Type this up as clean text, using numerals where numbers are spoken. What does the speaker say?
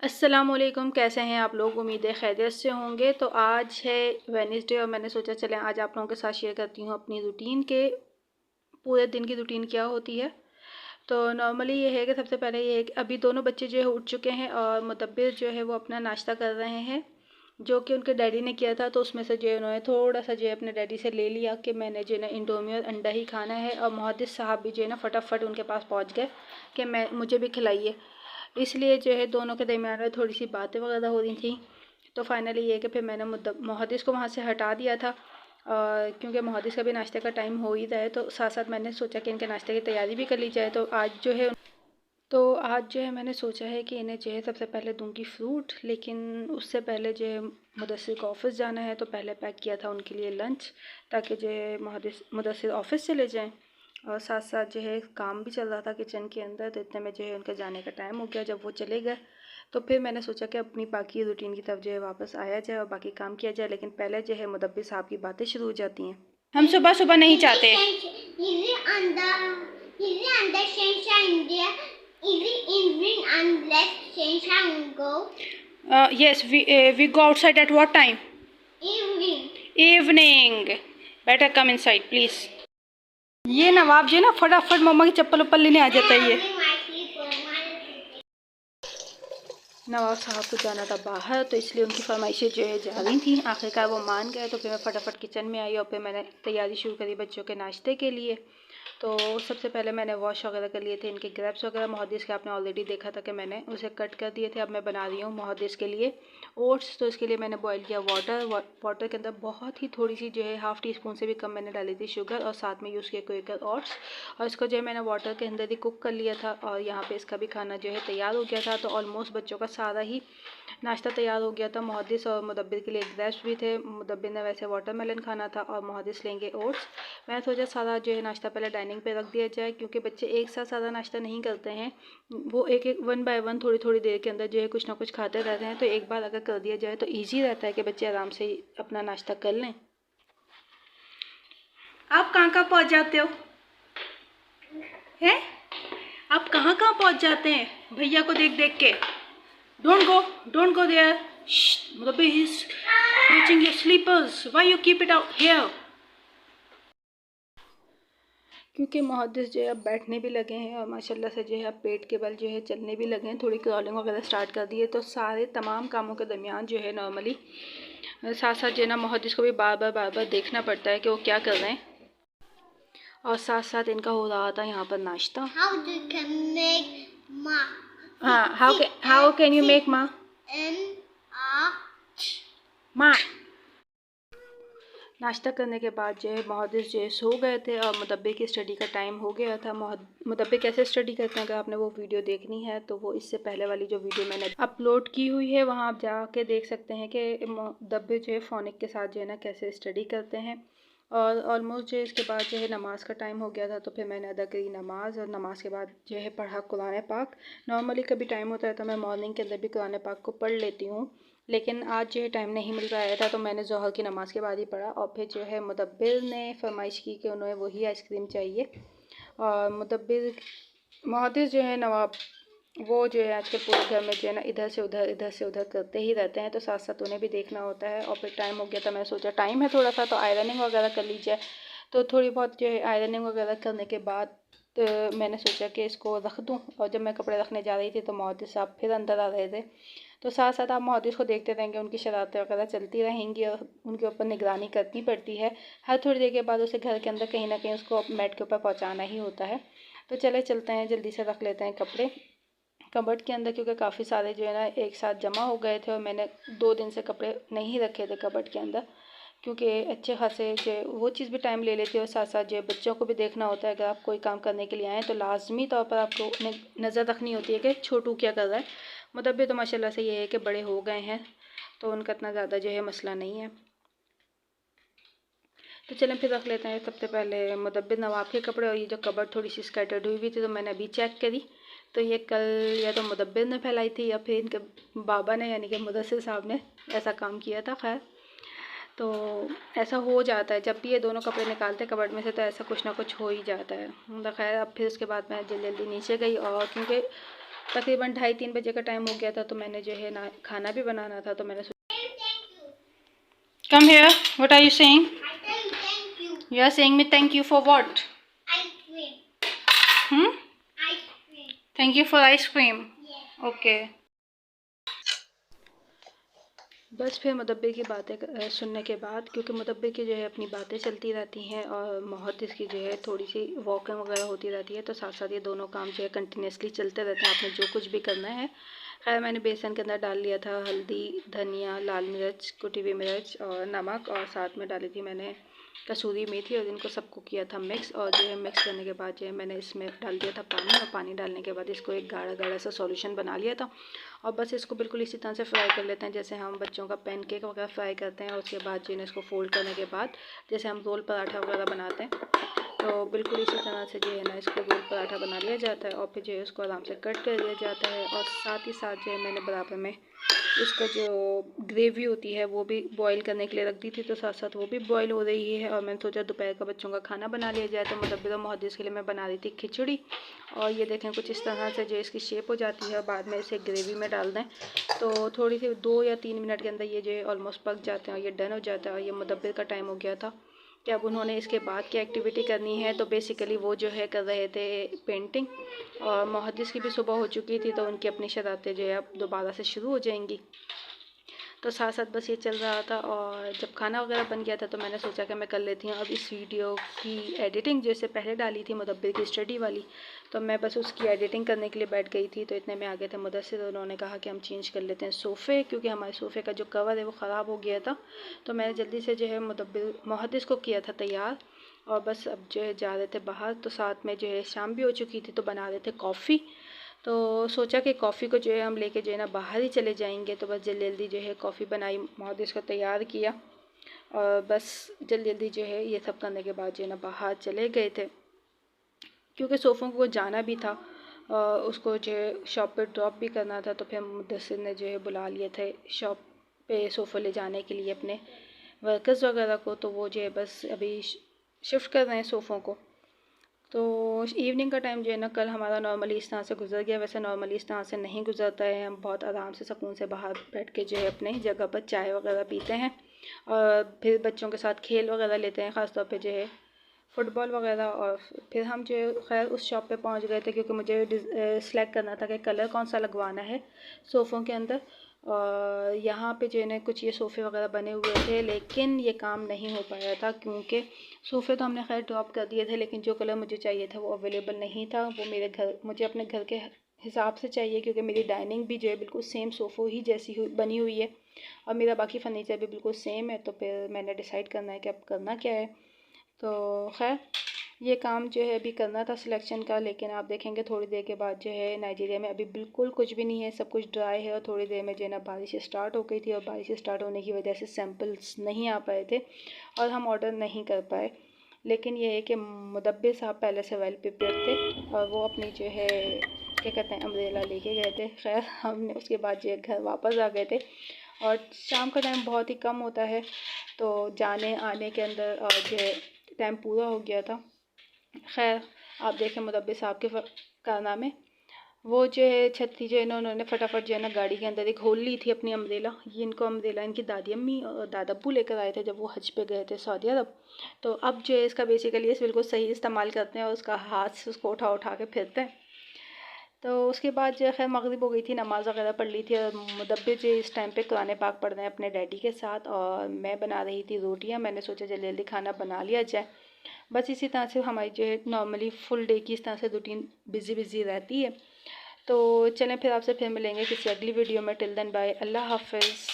अस्सलामुअलैकुम, कैसे हैं आप लोग। उम्मीद है खैरियत से होंगे। तो आज है वेडनेसडे और मैंने सोचा चलें आज आप लोगों के साथ शेयर करती हूँ अपनी रूटीन के पूरे दिन की रूटीन क्या होती है। तो नॉर्मली ये है कि सबसे पहले ये है कि अभी दोनों बच्चे जो है उठ चुके हैं और मुदब्बिर जो है वो अपना नाश्ता कर रहे हैं जो कि उनके डैडी ने किया था। तो उसमें से जो है उन्होंने थोड़ा सा जो है अपने डैडी से ले लिया कि मैंने जो है ना इंडोमी और अंडा ही खाना है। और मुहद्दिस साहब भी जो है ना फटाफट उनके पास पहुंच गए कि मुझे भी खिलाइए। इसलिए जो है दोनों के दरमियान में थोड़ी सी बातें वगैरह हो रही थी। तो फाइनली ये कि फिर मैंने मुहद्दिस को वहाँ से हटा दिया था और क्योंकि मुहद्दिस का भी नाश्ते का टाइम हो ही रहा है तो साथ साथ मैंने सोचा कि इनके नाश्ते की तैयारी भी कर ली जाए। तो आज जो है मैंने सोचा है कि इन्हें जो है सबसे पहले दूंगी फ्रूट, लेकिन उससे पहले जो है मुदस्सिर को ऑफ़िस जाना है तो पहले पैक किया था उनके लिए लंच ताकि जो है मुदस्सिर ऑफ़िस चले जाएं। और साथ साथ जो है काम भी चल रहा था किचन के अंदर। तो इतने में जो है उनके जाने का टाइम हो गया। जब वो चले गए तो फिर मैंने सोचा कि अपनी बाकी रूटीन की तरफ जो है वापस आया जाए और बाकी काम किया जाए। लेकिन पहले जो है मुदब्बिर साहब की बातें शुरू हो जाती हैं। हम सुबह सुबह नहीं चाहते। Yes, we go outside at what time? Evening. Better come inside, please. ये नवाब जो है ना फटाफट मम्मा की चप्पल उप्पल लेने आ जाता है। ये नवाब साहब को जाना था बाहर तो इसलिए उनकी फरमाइशें जो है जा रही थी। आखिरकार वो मान गए तो फिर मैं फटाफट किचन में आई और फिर मैंने तैयारी शुरू करी बच्चों के नाश्ते के लिए। तो सबसे पहले मैंने वॉश वगैरह कर लिए थे इनके ग्रेप्स वगैरह। मुहद्दिस के आपने ऑलरेडी देखा था कि मैंने उसे कट कर दिए थे। अब मैं बना रही हूँ मुहद्दिस के लिए ओट्स। तो इसके लिए मैंने बॉईल किया वाटर के अंदर बहुत ही थोड़ी सी जो है हाफ़ टी स्पून से भी कम मैंने डाली थी शुगर और साथ में यूज़ किया क्विकर ओट्स। और इसको जो है मैंने वाटर के अंदर ही कुक कर लिया था और यहाँ पे इसका भी खाना जो है तैयार हो गया था। तो ऑलमोस्ट बच्चों का सारा ही नाश्ता तैयार हो गया था। मुहद्दिस और मुदब्बिर के लिए ग्रेप्स भी थे। मुदब्बिर ने वैसे वाटरमेलन खाना था और मुहद्दिस लेंगे ओट्स। मैं सोचा सारा जो है नाश्ता पहले डाइनिंग पे रख दिया जाए क्योंकि बच्चे एक साथ सारा नाश्ता नहीं करते हैं। वो एक एक वन बाय वन थोड़ी थोड़ी देर के अंदर जो है कुछ ना कुछ खाते रहते हैं। तो एक बार अगर कर दिया जाए तो ईजी रहता है कि बच्चे आराम से अपना नाश्ता कर लें। आप कहाँ कहाँ पहुँच जाते हो हैं? आप कहाँ कहाँ पहुँच जाते हैं भैया को देख देख के? Don't go there. Shh, Mudabbir is reaching your sleepers. Why you keep it out here? क्योंकि मुहद्दिस जो है अब बैठने भी लगे हैं और माशाल्लाह से जो है अब पेट के बल जो है चलने भी लगे हैं। थोड़ी क्रॉलिंग वगैरह स्टार्ट कर दी है। तो सारे तमाम कामों के दरमियान जो है नॉर्मली साथ साथ जो है ना मुहद्दिस को भी बार बार देखना पड़ता है कि वो क्या कर रहे हैं। और साथ साथ इनका हो रहा था यहाँ पर नाश्ता। How can you make ma? Ma. नाश्ता करने के बाद जो है मुहद्दिस जो है सो गए थे और मुदब्बिर की स्टडी का टाइम हो गया था। मुदब्बिर कैसे स्टडी करते हैं अगर आपने वो वीडियो देखनी है तो वो इससे पहले वाली जो वीडियो मैंने अपलोड की हुई है वहाँ आप जाके देख सकते हैं कि मुदब्बिर जो है फ़ोनिक के साथ जो है ना कैसे स्टडी करते हैं। और ऑलमोस्ट जो है इसके बाद जो है नमाज़ का टाइम हो गया था तो फिर मैंने अदा करी नमाज़ और नमाज़ के बाद जो है पढ़ा कुरान पाक। नॉर्मली कभी टाइम होता है तो मैं मॉर्निंग के अंदर भी कुरान पाक को पढ़ लेती हूँ, लेकिन आज जो है टाइम नहीं मिल रहा था तो मैंने ज़ोहर की नमाज़ के बाद ही पढ़ा। और फिर जो है मुदब्बिर ने फरमाइश की कि उन्हें वही आइसक्रीम चाहिए। और मुहद्दिस जो है नवाब वो जो है आजकल पूरे घर में जो है ना इधर से उधर करते ही रहते हैं। तो साथ साथ उन्हें भी देखना होता है। और फिर टाइम हो गया था, मैं सोचा टाइम है थोड़ा सा तो आयरनिंग वगैरह कर ली जाए। तो थोड़ी बहुत जो है आयरनिंग वगैरह करने के बाद तो मैंने सोचा कि इसको रख दूं। और जब मैं कपड़े रखने जा रही थी तो मुहद्दिस साहब फिर अंदर आ रहे थे। तो साथ साथ आप मुहद्दिस को देखते रहेंगे, उनकी शरारतें वगैरह चलती रहेंगी और उनके ऊपर निगरानी करनी पड़ती है। हर थोड़ी देर के बाद उसे घर के अंदर कहीं ना कहीं उसको मैट के ऊपर पहुँचाना ही होता है। तो चलते हैं जल्दी से रख लेते हैं कपड़े कबर्ड के अंदर क्योंकि काफ़ी सारे जो है ना एक साथ जमा हो गए थे और मैंने 2 दिन से कपड़े नहीं रखे थे कबर्ड के अंदर क्योंकि अच्छे खासे जो वो चीज़ भी टाइम ले लेती है। और साथ साथ जो बच्चों को भी देखना होता है। अगर आप कोई काम करने के लिए आएँ तो लाजमी तौर पर आपको नज़र रखनी होती है कि छोटू क्या कर रहा है। मुदब्बिर तो माशाल्लाह से ये है कि बड़े हो गए हैं तो उनका इतना ज़्यादा जो है मसला नहीं है। तो चलें फिर रख लेते हैं सबसे पहले मुदब्बिर नवाब के कपड़े। और ये जो कबर्ड थोड़ी सी स्कैटर्ड हुई थी तो मैंने अभी चेक करी तो ये कल या तो मुदब्बिर ने फैलाई थी या फिर इनके बाबा ने यानी कि मुदस्सिर साहब ने ऐसा काम किया था। खैर तो ऐसा हो जाता है जब भी ये दोनों कपड़े निकालते कबर्ड में से तो ऐसा कुछ ना कुछ हो ही जाता है। मतलब खैर अब फिर उसके बाद मैं जल्दी नीचे गई और क्योंकि तकरीबन 2:30-3 बजे का टाइम हो गया था, तो मैंने जो है ना खाना भी बनाना था, तो मैंने come here, what are you saying? You are saying me thank you for what? Thank you for ice cream. Okay. बस फिर मुदब्बिर की बातें सुनने के बाद, क्योंकि मुदब्बिर की जो है अपनी बातें चलती रहती हैं और मुहद्दिस की जो है थोड़ी सी वॉकिंग वगैरह होती रहती है, तो साथ साथ ये दोनों काम जो है कंटिन्यूसली चलते रहते हैं, आपने जो कुछ भी करना है। खैर मैंने बेसन के अंदर डाल लिया था हल्दी, धनिया, लाल मिर्च, कुटी हुई मिर्च और नमक, और साथ में डाली थी मैंने कसूरी मेथी, और इनको सबको किया था मिक्स। और जो है मिक्स करने के बाद जो है मैंने इसमें डाल दिया था पानी, और पानी डालने के बाद इसको एक गाढ़ा गाढ़ा सा सॉल्यूशन बना लिया था। और बस इसको बिल्कुल इसी तरह से फ्राई कर लेते हैं जैसे हम बच्चों का पैनकेक वगैरह फ्राई करते हैं। और उसके बाद जो है इसको फोल्ड करने के बाद जैसे हम रोल पराठा वगैरह बनाते हैं, तो बिल्कुल इसी तरह से जो है ना इसको रोल पराठा बना लिया जाता है, और फिर जो है उसको आराम से कट कर दिया जाता है। और साथ ही साथ जो है मैंने बराबर में इसका जो ग्रेवी होती है वो भी बॉईल करने के लिए रख दी थी, तो साथ साथ वो भी बॉईल हो रही है। और मैंने सोचा दोपहर का बच्चों का खाना बना लिया जाए, तो मुदब्बिर और मुहद्दिस के लिए मैं बना रही थी खिचड़ी। और ये देखें कुछ इस तरह से जो इसकी शेप हो जाती है, और बाद में इसे ग्रेवी में डाल दें, तो थोड़ी सी 2 या 3 मिनट के अंदर ये जो है ऑलमोस्ट पक जाते हैं और ये डन हो जाता है। और ये मुदब्बिर का टाइम हो गया था कि अब उन्होंने इसके बाद की एक्टिविटी करनी है, तो बेसिकली वो जो है कर रहे थे पेंटिंग। और मुहद्दिस की भी सुबह हो चुकी थी, तो उनकी अपनी शरारतें जो है अब दोबारा से शुरू हो जाएंगी, तो साथ साथ बस ये चल रहा था। और जब खाना वगैरह बन गया था, तो मैंने सोचा कि मैं कर लेती हूँ अब इस वीडियो की एडिटिंग, जैसे पहले डाली थी मुदब्बिर की स्टडी वाली, तो मैं बस उसकी एडिटिंग करने के लिए बैठ गई थी। तो इतने में आ गए थे मुदस्सिर, तो उन्होंने कहा कि हम चेंज कर लेते हैं सोफ़े, क्योंकि हमारे सोफ़े का जो कवर है वो ख़राब हो गया था। तो मैंने जल्दी से जो है मुहद्दिस को किया था तैयार, और बस अब जो है जा रहे थे बाहर। तो साथ में जो है शाम भी हो चुकी थी, तो बना रहे थे कॉफ़ी। तो सोचा कि कॉफ़ी को जो है हम लेके जो है ना बाहर ही चले जाएंगे, तो बस जल्दी जल्दी जो है कॉफ़ी बनाई, मुहद्दिस को तैयार किया, और बस जल्दी जल्दी जो है ये सब करने के बाद जो है ना बाहर चले गए थे, क्योंकि सोफ़ों को जाना भी था, उसको जो है शॉप पे ड्रॉप भी करना था। तो फिर मुदस्सिर ने जो है बुला लिए थे शॉप पे सोफ़े ले जाने के लिए अपने वर्कर्स वगैरह को, तो वो जो है बस अभी शिफ्ट कर रहे हैं सोफ़ों को। तो इवनिंग का टाइम जो है ना कल हमारा नॉर्मली इस तरह से गुजर गया। वैसे नॉर्मली इस तरह से नहीं गुजरता है, हम बहुत आराम से सुकून से बाहर बैठ के जो है अपने जगह पर चाय वगैरह पीते हैं, और फिर बच्चों के साथ खेल वगैरह लेते हैं, ख़ास तौर पे जो है फ़ुटबॉल वगैरह। और फिर हम जो है खैर उस शॉप पे पहुंच गए थे, क्योंकि मुझे सेलेक्ट करना था कि कलर कौन सा लगवाना है सोफ़ों के अंदर। और यहाँ पे जो है ना कुछ ये सोफ़े वगैरह बने हुए थे, लेकिन ये काम नहीं हो पाया था, क्योंकि सोफ़े तो हमने खैर ड्रॉप कर दिए थे, लेकिन जो कलर मुझे चाहिए था वो अवेलेबल नहीं था। वो मुझे अपने घर के हिसाब से चाहिए, क्योंकि मेरी डाइनिंग भी जो है बिल्कुल सेम सोफ़ों ही जैसी बनी हुई है, और मेरा बाकी फ़र्नीचर भी बिल्कुल सेम है। तो फिर मैंने डिसाइड करना है कि अब करना क्या है। तो खैर ये काम जो है अभी करना था सिलेक्शन का, लेकिन आप देखेंगे थोड़ी देर के बाद जो है नाइजीरिया में अभी बिल्कुल कुछ भी नहीं है, सब कुछ ड्राई है। और थोड़ी देर में जो है ना बारिश स्टार्ट हो गई थी, और बारिश स्टार्ट होने की वजह से सैम्पल्स नहीं आ पाए थे और हम ऑर्डर नहीं कर पाए। लेकिन ये है कि मुदब्बिर साहब पहले से वेल प्रिपेयर्ड थे, और वो अपनी जो है क्या कहते हैं अम्ब्रेला लेके गए थे। खैर हमने उसके बाद जो है घर वापस आ गए थे, और शाम का टाइम बहुत ही कम होता है, तो जाने आने के अंदर और जो है टाइम पूरा हो गया था। खैर आप देखें मुदब्बिर साहब के कारनामे, वो जो है छतरी जो है ना उन्होंने फटाफट जो है ना गाड़ी के अंदर एक होल ली थी अपनी अम्ब्रेला। ये इनको अम्ब्रेला इनकी दादी अम्मी और दादा अब्बू लेकर आए थे जब वो हज पे गए थे सऊदी अरब। तो अब जो है इसका बेसिकली इस बिल्कुल सही इस्तेमाल करते हैं, और उसका हाथ से उसको उठा उठा के फिरते हैं। तो उसके बाद जो है खैर मगरिब हो गई थी, नमाज़ वगैरह पढ़ ली थी, और मुदब्बिर जो इस टाइम पे कुरान पाक पढ़ रहे हैं अपने डैडी के साथ, और मैं बना रही थी रोटियां। मैंने सोचा जल्दी जल्दी खाना बना लिया जाए। बस इसी तरह से हमारी जो है नॉर्मली फुल डे की इस तरह से रूटीन बिज़ी रहती है। तो चलें फिर आपसे फिर मिलेंगे किसी अगली वीडियो में। टिल देन बाय, अल्लाह हाफ़िज़।